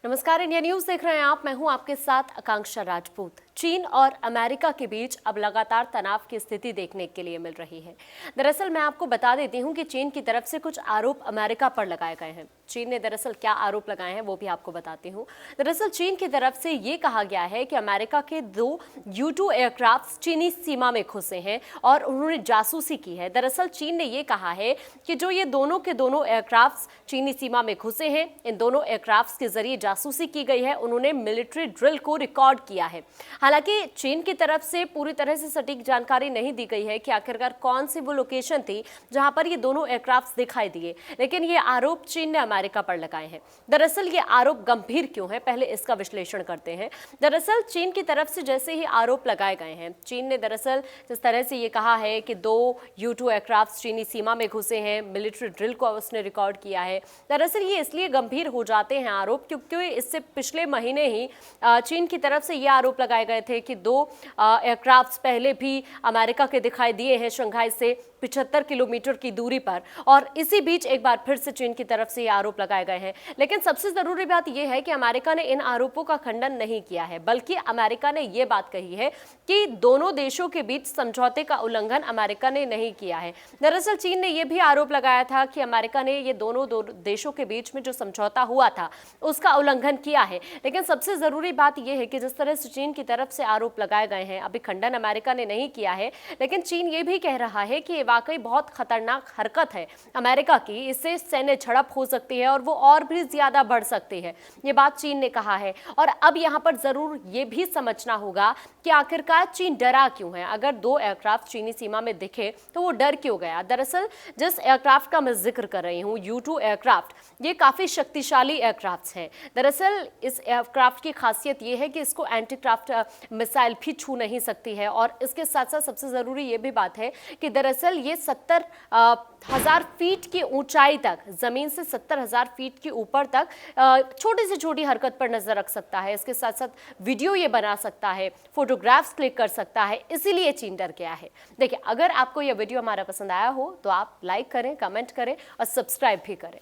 नमस्कार, India news देख रहे हैं आप। मैं हूं आपके साथ आकांक्षा राजपूत। चीन और अमेरिका के बीच अब लगातार तनाव की स्थिति देखने के लिए मिल रही है। दरअसल मैं आपको बता देती हूं कि चीन की तरफ से कुछ आरोप अमेरिका पर लगाए गए हैं। चीन ने दरअसल क्या आरोप लगाए हैं वो भी आपको बताती हूं। दरअसल चीन की तरफ से ये कहा गया है कि अमेरिका के 2 U-2 एयरक्राफ्ट चीनी सीमा में घुसे हैं और उन्होंने जासूसी की है। दरअसल चीन ने ये कहा है कि जो ये दोनों के दोनों एयरक्राफ्ट चीनी सीमा में घुसे हैं, इन दोनों एयरक्राफ्ट के जरिए जासूसी की गई है। उन्होंने मिलिट्री ड्रिल को रिकॉर्ड किया है। हालांकि चीन की तरफ से पूरी तरह से सटीक जानकारी नहीं दी गई है कि आखिरकार कौन सी वो लोकेशन थी जहां पर ये दोनों एयरक्राफ्ट दिखाई दिए, लेकिन ये आरोप चीन ने अमेरिका पर लगाए हैं। दरअसल ये आरोप गंभीर क्यों है, पहले इसका विश्लेषण करते हैं। दरअसल चीन की तरफ से जैसे ही आरोप लगाए गए हैं, चीन ने दरअसल जिस तरह से ये कहा है कि 2 U-2 एयरक्राफ्ट चीनी सीमा में घुसे हैं, मिलिट्री ड्रिल को उसने रिकॉर्ड किया है। दरअसल ये इसलिए गंभीर हो जाते हैं आरोप क्योंकि इससे पिछले महीने ही चीन की तरफ से ये आरोप लगाए गए थे कि 2 एयरक्राफ्ट पहले भी अमेरिका के दिखाई दिए हैं शंघाई से 75 किलोमीटर की दूरी पर, और इसी बीच एक बार फिर से चीन की तरफ से ये आरोप लगाए गए हैं। लेकिन सबसे जरूरी बात यह है कि अमेरिका ने इन आरोपों का खंडन नहीं किया है, बल्कि अमेरिका ने यह बात कही है कि दोनों देशों के बीच समझौते का उल्लंघन अमेरिका ने नहीं किया है। दरअसल चीन ने यह भी आरोप लगाया था कि अमेरिका ने ये दोनों देशों के बीच में जो समझौता हुआ था उसका उल्लंघन किया है। लेकिन सबसे जरूरी बात यह है कि जिस तरह से चीन की तरफ से आरोप लगाए गए हैं, अभी खंडन अमेरिका ने नहीं किया है, लेकिन चीन ये भी कह रहा है कि वाकई बहुत खतरनाक हरकत है अमेरिका की, इससे सैन्य झड़प हो सकती है और वो और भी ज्यादा बढ़ सकती है। ये बात चीन ने कहा है। और अब यहां पर जरूर ये भी समझना होगा कि आखिरकार चीन डरा क्यों है। अगर 2 एयरक्राफ्ट चीनी सीमा में दिखे तो वो डर क्यों गया। दरअसल जिस एयरक्राफ्ट का मैं जिक्र कर रही हूं, U-2 एयरक्राफ्ट, ये काफी शक्तिशाली एयरक्राफ्ट हैं। दरअसल इस एयरक्राफ्ट की खासियत ये है कि इसको एंटीक्राफ्ट मिसाइल भी छू नहीं सकती है, और इसके साथ साथ सबसे जरूरी ये भी बात है कि दरअसल ये 70,000 फीट की ऊंचाई तक, जमीन से 70,000 फीट के ऊपर तक छोटी से छोटी हरकत पर नजर रख सकता है। इसके साथ साथ वीडियो ये बना सकता है, फोटोग्राफ्स क्लिक कर सकता है, इसीलिए चीन डर गया है। देखिए, अगर आपको यह वीडियो हमारा पसंद आया हो तो आप लाइक करें, कमेंट करें और सब्सक्राइब भी करें।